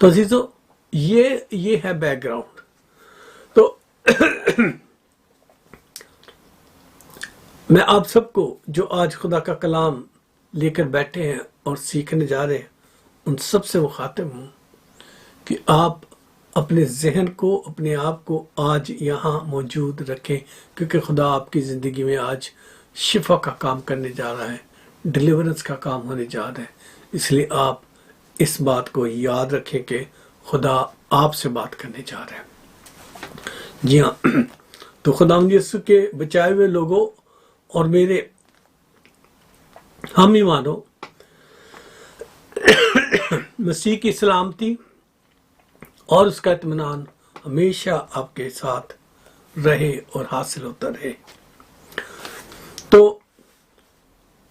تو عزیزو یہ ہے بیک گراؤنڈ. تو میں آپ سب کو جو آج خدا کا کلام لے کر بیٹھے ہیں اور سیکھنے جا رہے ہیں ان سب سے مخاطب ہوں کہ آپ اپنے ذہن کو اپنے آپ کو آج یہاں موجود رکھیں، کیونکہ خدا آپ کی زندگی میں آج شفا کا کام کرنے جا رہا ہے، ڈیلیورنس کا کام ہونے جا رہا ہے. اس لیے آپ اس بات کو یاد رکھیں کہ خدا آپ سے بات کرنے جا رہا ہے. جی ہاں، تو خداوند یسوع کے بچائے ہوئے لوگوں اور میرے ہم ایمانوں، مسیح کی سلامتی اور اس کا اطمینان ہمیشہ آپ کے ساتھ رہے اور حاصل ہوتا رہے. تو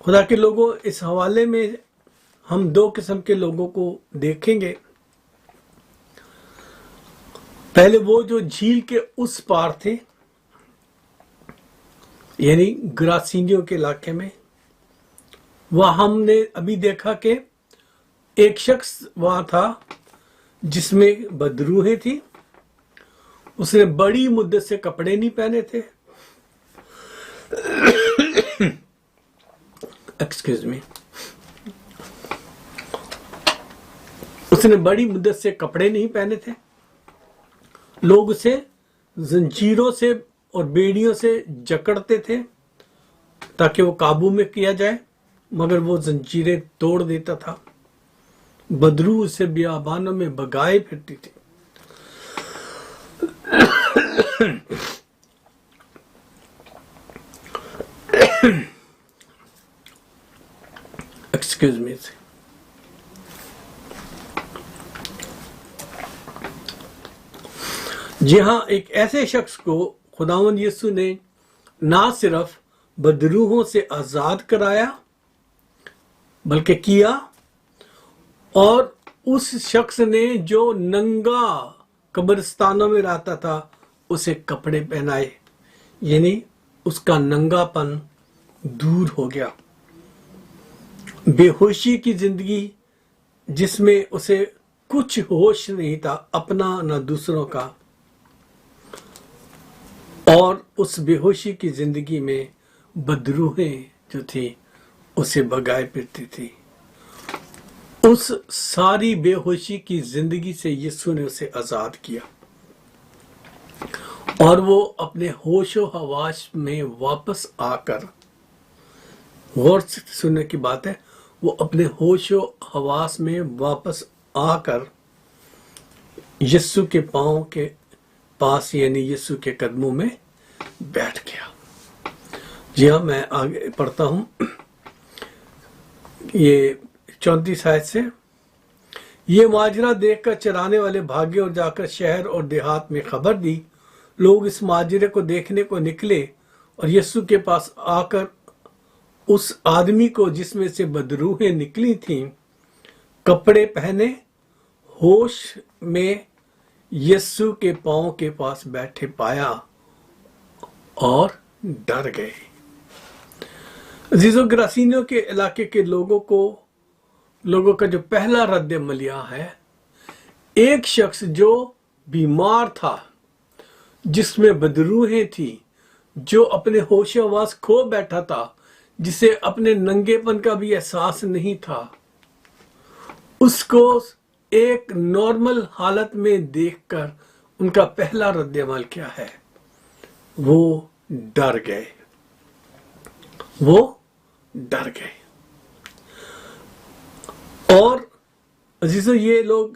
خدا کے لوگوں، اس حوالے میں ہم دو قسم کے لوگوں کو دیکھیں گے. پہلے وہ جو جھیل کے اس پار تھے، یعنی گراسینیوں کے علاقے میں. وہاں ہم نے ابھی دیکھا کہ ایک شخص وہاں تھا جس میں بدروہیں تھی. اس نے بڑی مدت سے کپڑے نہیں پہنے تھے. Excuse me. اس نے بڑی مدت سے کپڑے نہیں پہنے تھے. لوگ اسے زنجیروں سے اور بیڑیوں سے جکڑتے تھے تاکہ وہ قابو میں کیا جائے، مگر وہ زنجیریں توڑ دیتا تھا. بدرو اسے بیابانوں میں بگائے پھرتی تھی. Excuse me. جی ہاں، ایک ایسے شخص کو خداوند یسوع نے نہ صرف بدروحوں سے آزاد کرایا بلکہ کیا، اور اس شخص نے جو ننگا قبرستانوں میں رہتا تھا اسے کپڑے پہنائے، یعنی اس کا ننگا پن دور ہو گیا. بے ہوشی کی زندگی جس میں اسے کچھ ہوش نہیں تھا، اپنا نہ دوسروں کا، اور اس بے ہوشی کی زندگی میں بدروہیں جو تھی اسے بگائے پھرتی تھی. اس ساری بے ہوشی کی زندگی سے یسوع نے اسے آزاد کیا اور وہ اپنے ہوش و حواس میں واپس آ کر، غور سے سننے کی بات ہے، وہ اپنے ہوش و حواس میں واپس آ کر یسوع کے پاؤں کے پاس، یعنی یسوع کے قدموں میں بیٹھ گیا. جی ہاں، میں آگے پڑھتا ہوں یہ 34 آیت سے. یہ ماجرا دیکھ کر چرانے والے بھاگے اور جا کر شہر اور دیہات میں خبر دی. لوگ اس ماجرے کو دیکھنے کو نکلے اور یسوع کے پاس آ کر اس آدمی کو جس میں سے بدروہیں نکلی تھیں کپڑے پہنے ہوش میں یسوع کے پاؤں کے پاس بیٹھے پایا اور ڈر گئے. عزیزو، گراسینیوں کے علاقے کے لوگوں کا جو پہلا رد عمل یہاں ہے، ایک شخص جو بیمار تھا، جس میں بدروہیں تھی، جو اپنے ہوش و حواس کھو بیٹھا تھا، جسے اپنے ننگے پن کا بھی احساس نہیں تھا، اس کو ایک نارمل حالت میں دیکھ کر ان کا پہلا رد عمل کیا ہے؟ وہ ڈر گئے. وہ ڈر گئے. اور عزیزو، یہ لوگ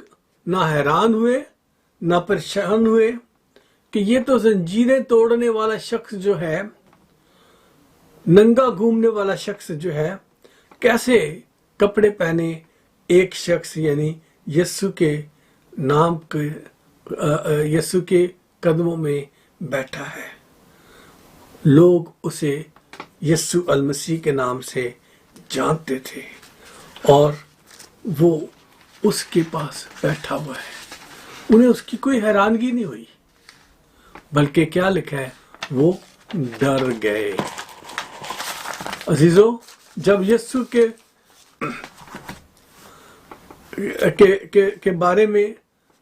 نہ حیران ہوئے نہ پریشان ہوئے کہ یہ تو زنجیریں توڑنے والا شخص جو ہے، ننگا گھومنے والا شخص جو ہے، کیسے کپڑے پہنے ایک شخص یعنی یسوع کے نام کے یسوع کے قدموں میں بیٹھا ہے. لوگ اسے یسوع المسیح کے نام سے جانتے تھے اور وہ اس کے پاس بیٹھا ہوا ہے. انہیں اس کی کوئی حیرانگی نہیں ہوئی، بلکہ کیا لکھا ہے؟ وہ ڈر گئے. عزیزو، جب یسوع کے بارے میں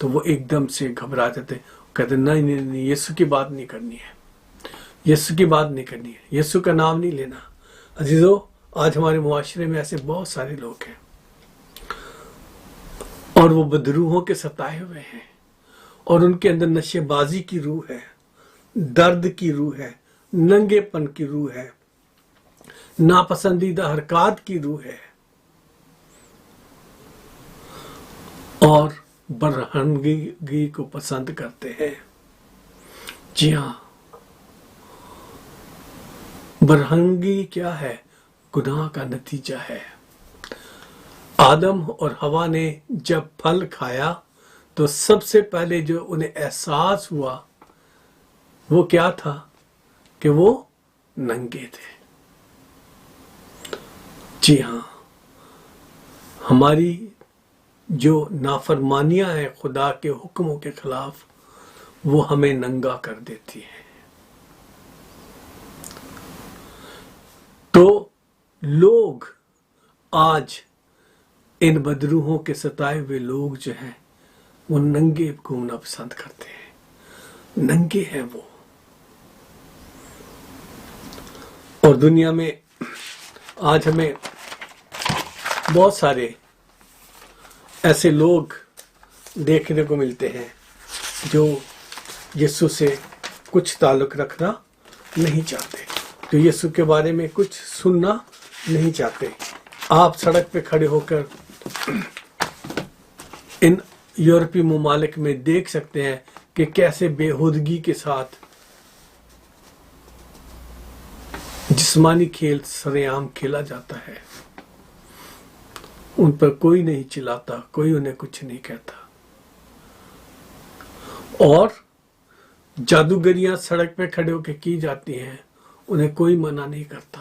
تو وہ ایک دم سے گھبرا جاتے ہیں، کہتے ہیں نہیں نہیں نہیں، یسوع کی بات نہیں کرنی ہے، یسوع کی بات نہیں کرنی ہے، یسوع کا نام نہیں لینا۔ عزیزو، آج ہمارے معاشرے میں ایسے بہت سارے لوگ ہیں اور وہ بدروحوں کے ستائے ہوئے ہیں، اور ان کے اندر نشے بازی کی روح ہے، درد کی روح ہے، ننگے پن کی روح ہے، ناپسندیدہ حرکات کی روح ہے، اور برہنگی کو پسند کرتے ہیں۔ جی ہاں، برہنگی کیا ہے؟ گناہ کا نتیجہ ہے۔ آدم اور حوا نے جب پھل کھایا تو سب سے پہلے جو انہیں احساس ہوا وہ کیا تھا؟ کہ وہ ننگے تھے۔ جی ہاں، ہماری جو نافرمانیاں ہیں خدا کے حکموں کے خلاف، وہ ہمیں ننگا کر دیتی ہیں۔ تو لوگ آج ان بدروحوں کے ستائے ہوئے لوگ جو ہیں وہ ننگے گھومنا پسند کرتے ہیں، ننگے ہیں وہ۔ اور دنیا میں آج ہمیں بہت سارے ایسے لوگ دیکھنے کو ملتے ہیں جو یسوع سے کچھ تعلق رکھنا نہیں چاہتے، جو یسوع کے بارے میں کچھ سننا نہیں چاہتے۔ آپ سڑک پہ کھڑے ہو کر ان یورپی ممالک میں دیکھ سکتے ہیں کہ کیسے بےہودگی کے ساتھ جسمانی کھیل سرے عام کھیلا جاتا ہے۔ ان پر کوئی نہیں چلاتا، کوئی انہیں کچھ نہیں کہتا، اور جادوگریاں سڑک پہ کھڑے ہو کے کی جاتی ہیں، انہیں کوئی منع نہیں کرتا۔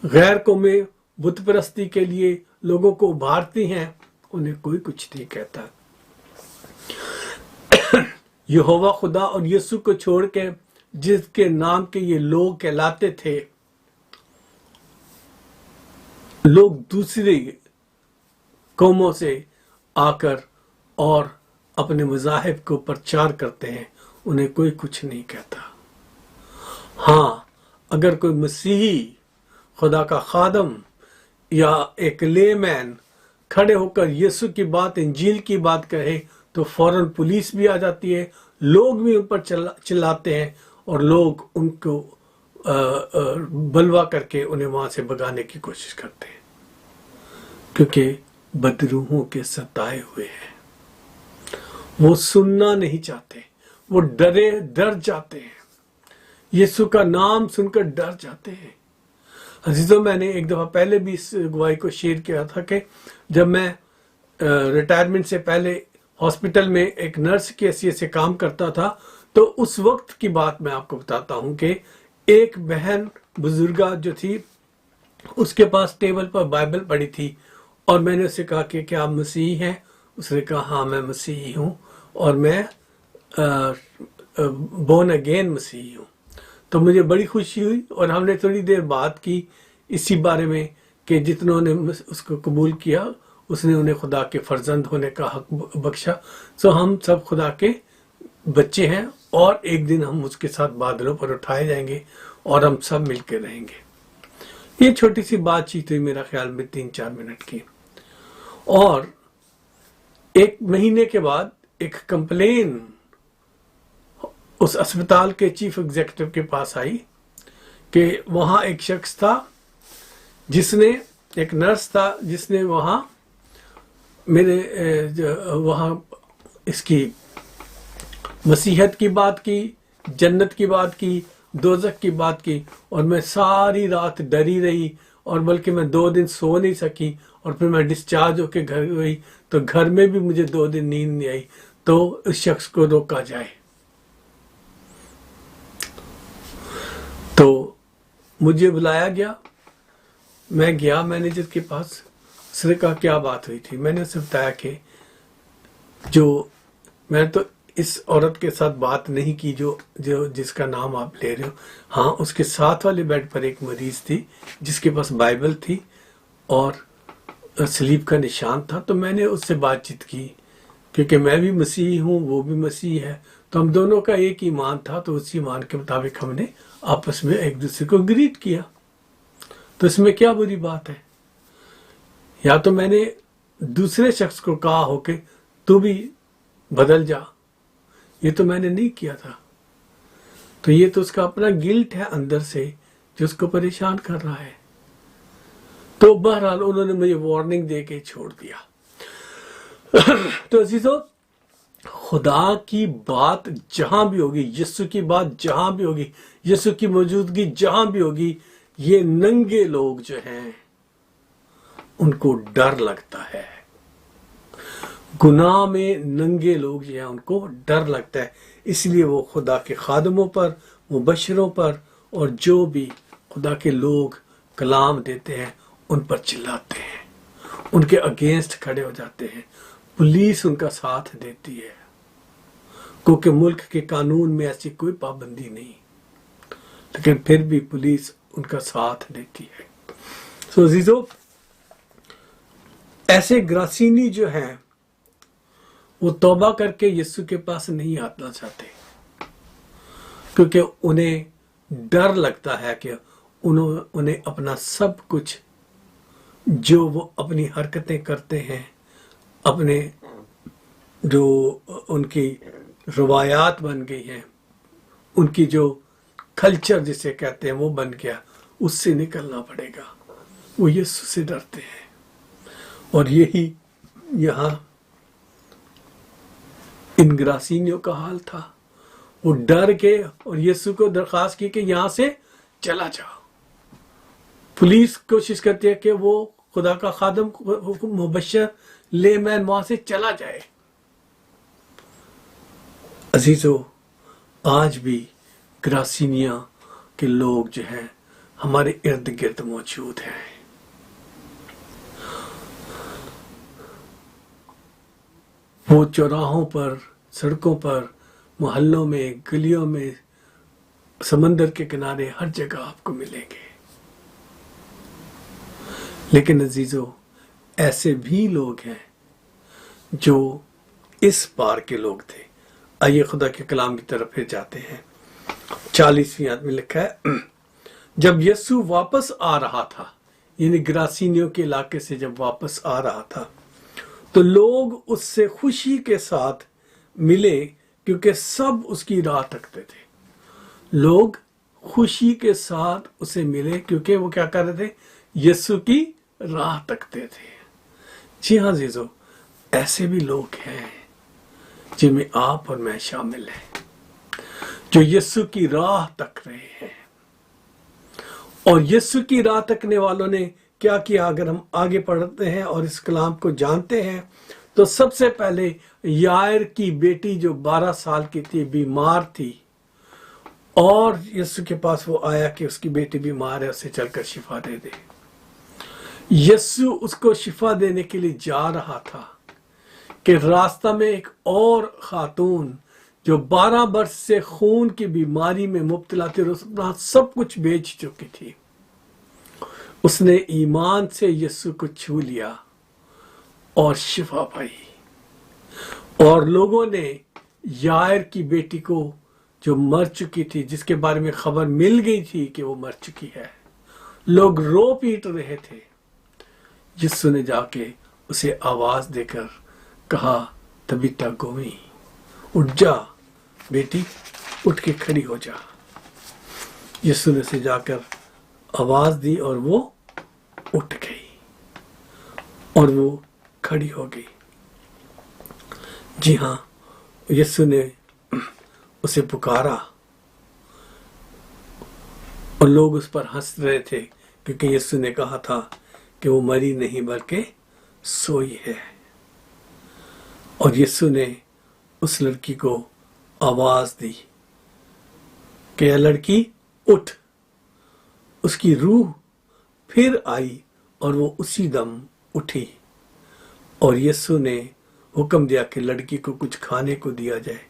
غیر قومیں بت پرستی کے لیے لوگوں کو ابھارتی ہیں، انہیں کوئی کچھ نہیں کہتا۔ یہوہ خدا اور یسوع کو چھوڑ کے جس کے نام کے یہ لوگ کہلاتے تھے، لوگ دوسری قوموں سے آ کر اور اپنے مذاہب کو پرچار کرتے ہیں، انہیں کوئی کچھ نہیں کہتا۔ ہاں، اگر کوئی مسیحی، خدا کا خادم یا ایک لے مین کھڑے ہو کر یسوع کی بات، انجیل کی بات کہے تو فوراً پولیس بھی آ جاتی ہے، لوگ بھی ان پر چلاتے ہیں، اور لوگ ان کو بلوا کر کے انہیں وہاں سے بگانے کی کوشش کرتے ہیں، کیونکہ بدروحوں کے ستائے ہوئے ہیں۔ وہ سننا نہیں چاہتے، وہ ڈر جاتے ہیں، یسوع کا نام سن کر ڈر جاتے ہیں۔ عزیزوں، میں نے ایک دفعہ پہلے بھی اس گواہی کو شیئر کیا تھا کہ جب میں ریٹائرمنٹ سے پہلے ہاسپٹل میں ایک نرس کی حیثیت سے کام کرتا تھا، تو اس وقت کی بات میں آپ کو بتاتا ہوں کہ ایک بہن بزرگہ جو تھی، اس کے پاس ٹیبل پر بائبل پڑی تھی، اور میں نے اسے کہا کہ کیا آپ مسیحی ہیں؟ اس نے کہا ہاں میں مسیحی ہوں، اور میں بورن اگین مسیحی ہوں۔ تو مجھے بڑی خوشی ہوئی، اور ہم نے تھوڑی دیر بات کی اسی بارے میں کہ جتنوں نے اس کو قبول کیا، اس نے انہیں خدا کے فرزند ہونے کا حق بخشا۔ سو ہم سب خدا کے بچے ہیں، اور ایک دن ہم اس کے ساتھ بادلوں پر اٹھائے جائیں گے، اور ہم سب مل کے رہیں گے۔ یہ چھوٹی سی بات چیت ہوئی، میرا خیال میں 3-4 منٹ کی۔ اور ایک مہینے کے بعد ایک کمپلین اس اسپتال کے چیف ایگزیکٹو کے پاس آئی کہ وہاں ایک شخص تھا جس نے، ایک نرس تھا جس نے وہاں وہاں اس کی مسیحت کی بات کی، جنت کی بات کی، دوزخ کی بات کی، اور میں ساری رات ڈری رہی، اور بلکہ میں 2 دن سو نہیں سکی، اور پھر میں ڈسچارج ہو کے گھر گئی تو گھر میں بھی مجھے 2 دن نیند نہیں آئی۔ تو اس شخص کو روکا جائے۔ تو مجھے بلایا گیا، میں گیا مینیجر کے پاس، اس نے کہا کیا بات ہوئی تھی؟ میں نے اسے بتایا کہ میں تو اس عورت کے ساتھ بات نہیں کی جس کا نام آپ لے رہے ہو۔ ہاں، اس کے ساتھ والے بیڈ پر ایک مریض تھی جس کے پاس بائبل تھی اور سلیب کا نشان تھا، تو میں نے اس سے بات چیت کی کیونکہ میں بھی مسیح ہوں، وہ بھی مسیح ہے، تو ہم دونوں کا ایک ایمان تھا، تو اس ایمان کے مطابق ہم نے آپس میں ایک دوسرے کو گریٹ کیا، تو اس میں کیا بری بات ہے؟ یا تو میں نے دوسرے شخص کو کہا ہو کہ تو بھی بدل جا، یہ تو میں نے نہیں کیا تھا، تو یہ تو اس کا اپنا گلٹ ہے اندر سے جو اس کو پریشان کر رہا ہے۔ تو بہرحال انہوں نے مجھے وارننگ دے کے چھوڑ دیا۔ تو عزیزو، خدا کی بات جہاں بھی ہوگی، یسوع کی بات جہاں بھی ہوگی، یسوع کی موجودگی جہاں بھی ہوگی، یہ ننگے لوگ جو ہیں ان کو ڈر لگتا ہے۔ گناہ میں ننگے لوگ جو ہیں ان کو ڈر لگتا ہے، اس لیے وہ خدا کے خادموں پر، مبشروں پر، اور جو بھی خدا کے لوگ کلام دیتے ہیں ان پر چلاتے ہیں، ان کے اگینسٹ کھڑے ہو جاتے ہیں۔ پولیس ان کا ساتھ دیتی ہے، کیونکہ ملک کے قانون میں ایسی کوئی پابندی نہیں، لیکن پھر بھی پولیس ان کا ساتھ دیتی ہے۔ سو عزیزو، ایسے گراسینی جو ہیں وہ توبہ کر کے یسوع کے پاس نہیں آنا چاہتے، کیونکہ انہیں ڈر لگتا ہے کہ انہیں اپنا سب کچھ جو وہ اپنی حرکتیں کرتے ہیں، اپنے جو ان کی روایات بن گئی ہیں، ان کی جو کلچر جسے کہتے ہیں وہ بن گیا، اس سے نکلنا پڑے گا۔ وہ یسوع سے ڈرتے ہیں، اور یہی یہاں ان گراسینیوں کا حال تھا۔ وہ ڈر کے اور یسوع کو درخواست کی کہ یہاں سے چلا جاؤ۔ پولیس کوشش کرتی ہے کہ وہ خدا کا خادم مبشر لے مین وہاں سے چلا جائے۔ عزیزو، آج بھی گراسینیا کے لوگ جو ہیں ہمارے ارد گرد موجود ہیں۔ وہ چوراہوں پر، سڑکوں پر، محلوں میں، گلیوں میں، سمندر کے کنارے، ہر جگہ آپ کو ملیں گے۔ لیکن عزیزو، ایسے بھی لوگ ہیں جو اس پار کے لوگ تھے۔ آئیے خدا کے کلام کی طرف پھر جاتے ہیں۔ 40ویں آیت میں لکھا ہے، جب یسوع واپس آ رہا تھا، یعنی گراسینیوں کے علاقے سے جب واپس آ رہا تھا، تو لوگ اس سے خوشی کے ساتھ ملے، کیونکہ سب اس کی راہ تکتے تھے۔ لوگ خوشی کے ساتھ اسے ملے کیونکہ وہ کیا کر رہے تھے؟ یسوع کی راہ تکتے تھے۔ جی ہاں عزیزو، ایسے بھی لوگ ہیں جن میں آپ اور میں شامل ہیں، جو یسوع کی راہ تک رہے ہیں۔ اور یسوع کی راہ تکنے والوں نے کیا کیا؟ اگر ہم آگے پڑھتے ہیں اور اس کلام کو جانتے ہیں تو سب سے پہلے یائر کی بیٹی جو 12 سال کی تھی، بیمار تھی، اور یسوع کے پاس وہ آیا کہ اس کی بیٹی بیمار ہے، اسے چل کر شفا دے دے۔ یسوع اس کو شفا دینے کے لیے جا رہا تھا کہ راستہ میں ایک اور خاتون جو 12 برس سے خون کی بیماری میں مبتلا تھی اور اپنا سب کچھ بیچ چکی تھی، اس نے ایمان سے یسوع کو چھو لیا اور شفا پائی۔ اور لوگوں نے یائر کی بیٹی کو جو مر چکی تھی، جس کے بارے میں خبر مل گئی تھی کہ وہ مر چکی ہے، لوگ رو پیٹ رہے تھے، یسوع نے جا کے اسے آواز دے کر کہا، تبیتا قومی، اٹھ جا بیٹی، اٹھ کے کھڑی ہو جا۔ یسوع نے اسے جا کر آواز دی اور وہ اٹھ گئی اور وہ کھڑی ہو گئی۔ جی ہاں، یسوع نے اسے پکارا اور لوگ اس پر ہنس رہے تھے، کیونکہ یسوع نے کہا تھا کہ وہ مری نہیں بلکہ سوئی ہے۔ اور یسوع نے اس لڑکی کو آواز دی کہ اے لڑکی اٹھ۔ اس کی روح پھر آئی اور وہ اسی دم اٹھی، اور یسوع نے حکم دیا کہ لڑکی کو کچھ کھانے کو دیا جائے،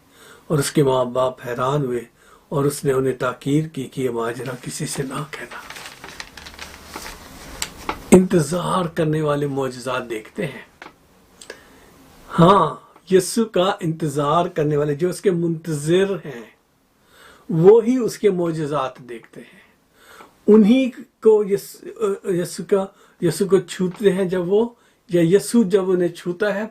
اور اس کے ماں باپ حیران ہوئے، اور اس نے انہیں تاکید کی کہ یہ ماجرا کسی سے نہ کہنا۔ انتظار کرنے والے معجزات دیکھتے ہیں۔ ہاں، یسوع کا انتظار کرنے والے، جو اس کے منتظر ہیں، وہی اس کے معجزات دیکھتے ہیں، انہی کو یسوع کو چھوتے ہیں جب وہ، یا یسوع جب انہیں چھوتا ہے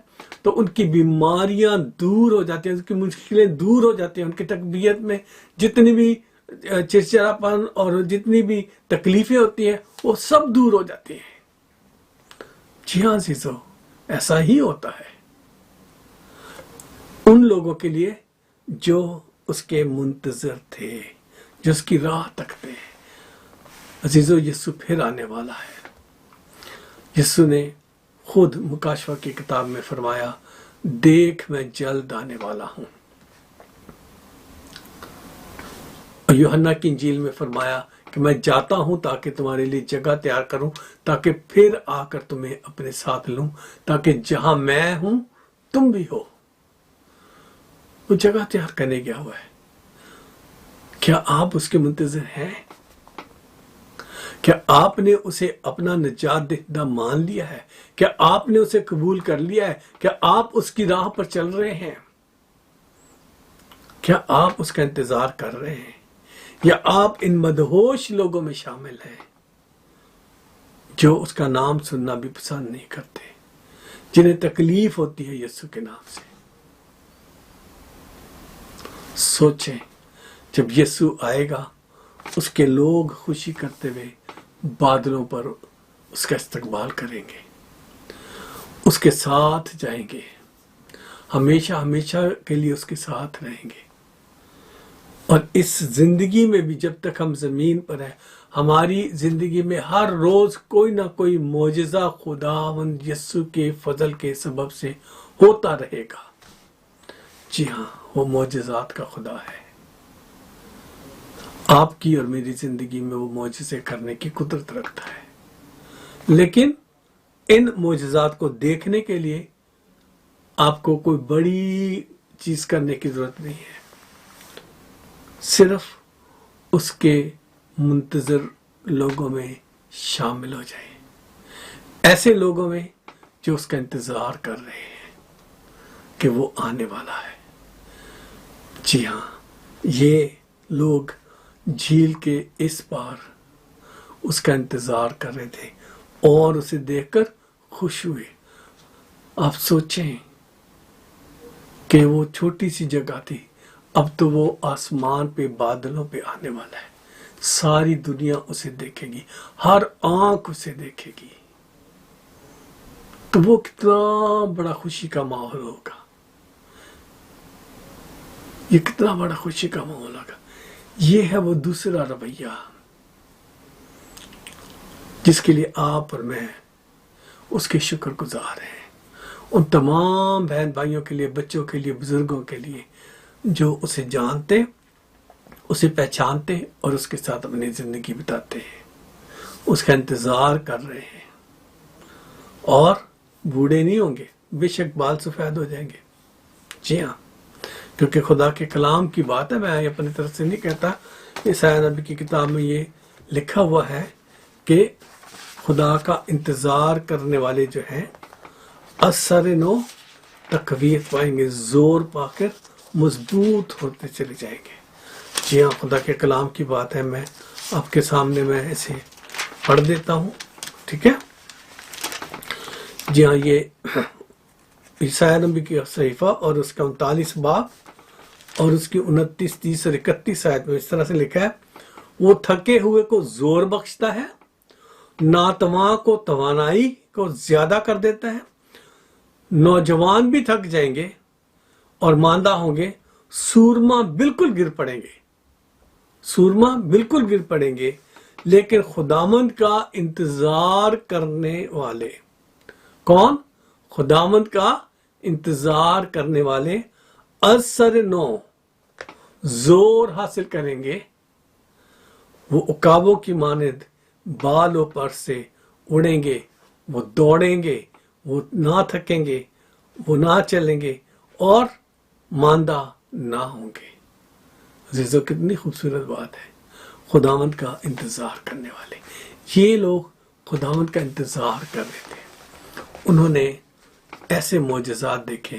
تو ان کی بیماریاں دور ہو جاتی ہیں، ان کی مشکلیں دور ہو جاتی ہیں، ان کی طبیعت میں جتنی بھی چڑچڑاپن اور جتنی بھی تکلیفیں ہوتی ہیں وہ سب دور ہو جاتی ہیں۔ جی ہاں عزیزو، ایسا ہی ہوتا ہے ان لوگوں کے لیے جو اس کے منتظر تھے، جو اس کی راہ تکتے ہیں۔ عزیزو، یسوع پھر آنے والا ہے۔ یسوع نے خود مکاشفہ کی کتاب میں فرمایا، دیکھ میں جلد آنے والا ہوں۔ اور یوحنا کی انجیل میں فرمایا کہ میں جاتا ہوں تاکہ تمہارے لیے جگہ تیار کروں، تاکہ پھر آ کر تمہیں اپنے ساتھ لوں، تاکہ جہاں میں ہوں تم بھی ہو۔ وہ جگہ تیار کرنے گیا ہوا ہے۔ کیا آپ اس کے منتظر ہیں؟ کیا آپ نے اسے اپنا نجات دہندہ مان لیا ہے؟ کیا آپ نے اسے قبول کر لیا ہے؟ کیا آپ اس کی راہ پر چل رہے ہیں؟ کیا آپ اس کا انتظار کر رہے ہیں؟ یا آپ ان مدہوش لوگوں میں شامل ہیں جو اس کا نام سننا بھی پسند نہیں کرتے، جنہیں تکلیف ہوتی ہے یسوع کے نام سے؟ سوچیں، جب یسوع آئے گا، اس کے لوگ خوشی کرتے ہوئے بادلوں پر اس کا استقبال کریں گے، اس کے ساتھ جائیں گے، ہمیشہ ہمیشہ کے لیے اس کے ساتھ رہیں گے۔ اور اس زندگی میں بھی جب تک ہم زمین پر ہیں، ہماری زندگی میں ہر روز کوئی نہ کوئی معجزہ خداوند یسوع کے فضل کے سبب سے ہوتا رہے گا۔ جی ہاں، وہ معجزات کا خدا ہے۔ آپ کی اور میری زندگی میں وہ معجزے کرنے کی قدرت رکھتا ہے، لیکن ان معجزات کو دیکھنے کے لیے آپ کو کوئی بڑی چیز کرنے کی ضرورت نہیں ہے، صرف اس کے منتظر لوگوں میں شامل ہو جائیں، ایسے لوگوں میں جو اس کا انتظار کر رہے ہیں کہ وہ آنے والا ہے۔ جی ہاں، یہ لوگ جھیل کے اس پار اس کا انتظار کر رہے تھے اور اسے دیکھ کر خوش ہوئے۔ آپ سوچیں کہ وہ چھوٹی سی جگہ تھی، اب تو وہ آسمان پہ بادلوں پہ آنے والا ہے، ساری دنیا اسے دیکھے گی، ہر آنکھ اسے دیکھے گی، تو وہ کتنا بڑا خوشی کا ماحول ہوگا، یہ کتنا بڑا خوشی کا ماحول ہوگا۔ یہ ہے وہ دوسرا رویہ جس کے لیے آپ اور میں اس کے شکر گزار ہیں، ان تمام بہن بھائیوں کے لیے، بچوں کے لیے، بزرگوں کے لیے جو اسے جانتے، اسے پہچانتے اور اس کے ساتھ اپنی زندگی بتاتے ہیں، اس کا انتظار کر رہے ہیں، اور بوڑھے نہیں ہوں گے، بے شک بال سفید ہو جائیں گے۔ جی ہاں، کیونکہ خدا کے کلام کی بات ہے، میں اپنی طرف سے نہیں کہتا، یسعیاہ نبی کی کتاب میں یہ لکھا ہوا ہے کہ خدا کا انتظار کرنے والے جو ہیں اثر نو تقویت پائیں گے، زور پا کر مضبوط ہوتے چلے جائیں گے۔ جی ہاں، خدا کے کلام کی بات ہے، میں آپ کے سامنے میں اسے پڑھ دیتا ہوں، ٹھیک ہے؟ جی ہاں، یہ یسعیاہ نبی کی صحیفہ اور اس کا 39 باب اور اس کی 29، 30 اور 31 آیت میں اس طرح سے لکھا ہے، وہ تھکے ہوئے کو زور بخشتا ہے، ناتواں کو توانائی کو زیادہ کر دیتا ہے۔ نوجوان بھی تھک جائیں گے اور ماندہ ہوں گے، سورما بالکل گر پڑیں گے، سورما بالکل گر پڑیں گے، لیکن خداوند کا انتظار کرنے والے کون؟ خداوند کا انتظار کرنے والے اثر نو زور حاصل کریں گے، وہ عقابوں کی مانند بالوں پر سے اڑیں گے، وہ دوڑیں گے، وہ نہ تھکیں گے، وہ نہ چلیں گے اور ماندہ نہ ہوں گے۔ عزیزو، کتنی خوبصورت بات ہے، خداوند کا انتظار کرنے والے۔ یہ لوگ خداوند کا انتظار کر رہے تھے، انہوں نے ایسے معجزات دیکھے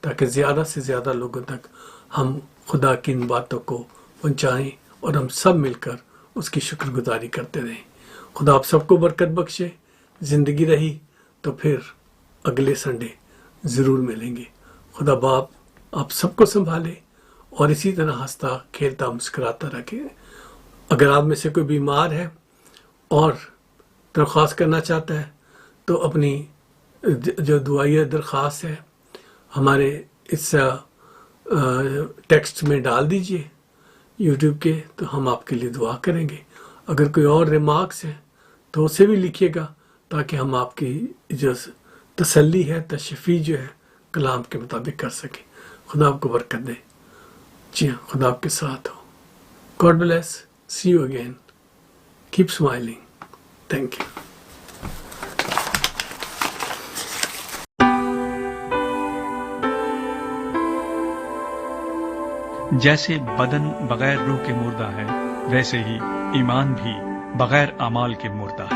تاکہ زیادہ سے زیادہ لوگوں تک ہم خدا کی ان باتوں کو پہنچائیں اور ہم سب مل کر اس کی شکر گزاری کرتے رہیں۔ خدا آپ سب کو برکت بخشے۔ زندگی رہی تو پھر اگلے سنڈے ضرور ملیں گے۔ خدا باپ آپ سب کو سنبھالے اور اسی طرح ہنستا کھیلتا مسکراتا رکھے۔ اگر آپ میں سے کوئی بیمار ہے اور درخواست کرنا چاہتا ہے تو اپنی جو دعائیہ درخواست ہے ہمارے اس ٹیکسٹ میں ڈال دیجئے یوٹیوب کے، تو ہم آپ کے لیے دعا کریں گے۔ اگر کوئی اور ریمارکس ہے تو اسے بھی لکھیے گا تاکہ ہم آپ کی جو تسلی ہے، تشفی جو ہے کلام کے مطابق کر سکیں۔ خدا آپ کو برکت دے۔ جی ہاں، خدا آپ کے ساتھ ہو۔ God bless. See you again. Keep smiling. Thank you. جیسے بدن بغیر روح کے مردہ ہے، ویسے ہی ایمان بھی بغیر اعمال کے مردہ ہے۔